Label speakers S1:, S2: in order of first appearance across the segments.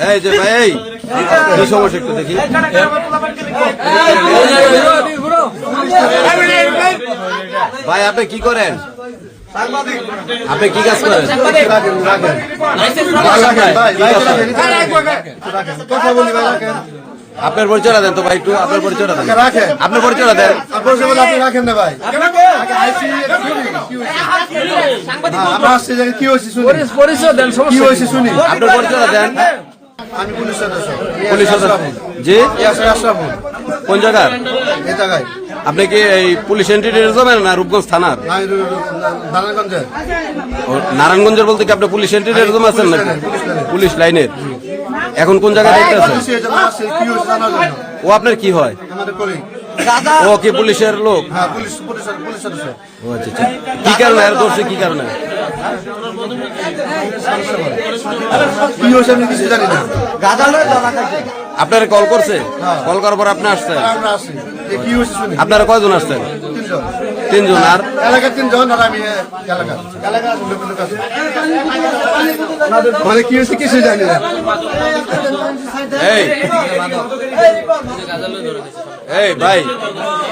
S1: এই যে ভাই এই কি সমস্যা একটু দেখি। ভাই আপনি কি করেন? আপনি কি কাজ করেন? আপনার পরিচয় দেন তো ভাই, একটু আপনার পরিচয় দেন। আপনার পরিচয় দেন।
S2: রাখেন না ভাই, কি হয়েছে পরিচয় দেন, কি হয়েছে শুনি।
S1: আপনার পরিচয় দেন।
S2: আমি পুলিশ সদস্য।
S1: পুলিশ সদস্য জি? কোন জায়গায়?
S2: এই জায়গায়।
S1: আপনি কি এই পুলিশ এন্টিটির যাবেন না রূপগঞ্জ থানার?
S2: নারায়ণগঞ্জের।
S1: নারায়ণগঞ্জের বলতে কি আপনি পুলিশ এন্টিটির জমা আছেন নাকি? পুলিশ লাইনের। এখন কোন জায়গায় দেখতে আছেন? ও আপনার কি হয়? ও কি পুলিশের লোক?
S2: হ্যাঁ, পুলিশ সদস্য।
S1: ও আচ্ছা আচ্ছা। কি কারণে আর করছে, কি কারণে?
S2: কি হয়েছে আমি কিছু জানি না।
S1: আপনারা কল করছে? কল করার পর আপনি আসছেন?
S2: কি হয়েছে শুনি।
S1: আপনারা কয়জন আসছেন? তিনজন। আর
S2: এলাকার 3 জন, আর আমি মানে কি হয়েছে কিছু জানি না।
S1: এই ভাই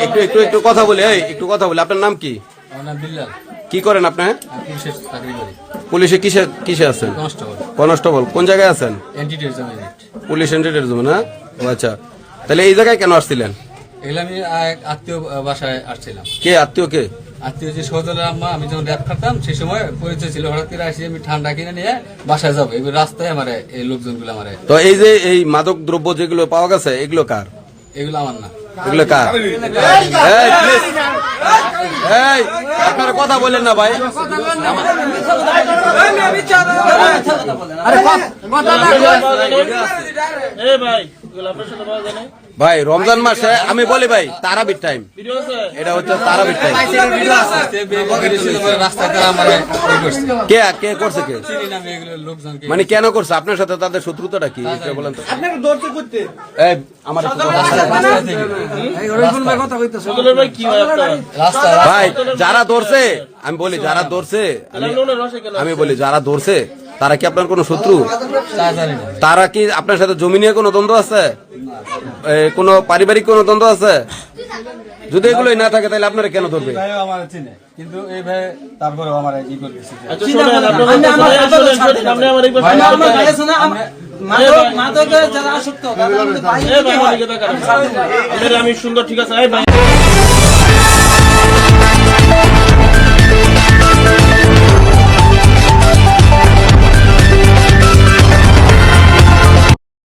S1: একটু একটু একটু কথা বলি, একটু কথা বলি। আপনার নাম কি? কি করেন আপনি? পুলিশে কিসে কিসে আছেন? কনস্টেবল। কোন জায়গায় আছেন? পুলিশ এন্টিটির জন্য না? ও আচ্ছা। তাহলে এই জায়গায় কেন আসছিলেন?
S3: আমি আত্মীয় বাসায় আসছিলাম।
S1: কে আত্মীয়? কে
S3: আত্মীয়? যে সহদলের আম্মা। আমি যখন র্যাপ খাতাম সেই সময় পরিচয় ছিল। হঠাৎ করে আসি আমি ঠান্ডা কিনে নিয়ে বাসায় যাবো, এবার রাস্তায় আমার এই লোকজনগুলো আমার।
S1: তো এই যে এই মাদক দ্রব্য যেগুলো পাওয়া গেছে এগুলো কার?
S3: এগুলো আমার না।
S1: এগুলো কার? এই আপনারা কথা বলেন না ভাই। ভাই রমজান মাসে আমি বলি ভাই তারাবির টাইম, এটা হচ্ছে তারাবির টাইম। কে কে করছে? কে মানে কেন করছে? আপনার সাথে তাদের শত্রুতাটা কি বলেন তো? আমার ভাই যারা ধরছে, আমি বলি যারা ধরছে, আমি বলি যারা ধরছে তারা কি আপনার কোনো শত্রু? তারা কি আপনার সাথে জমি নিয়ে কোনো দ্বন্দ্ব আছে? কোনো পারিবারিক কোনো দ্বন্দ্ব আছে? যদি এগুলোই না থাকে তাহলে আপনারা কেন ধরবে?
S3: কিন্তু এই ভাই তারপরে আমার ই করতেছে।
S4: আমি সুন্দর ঠিক আছে।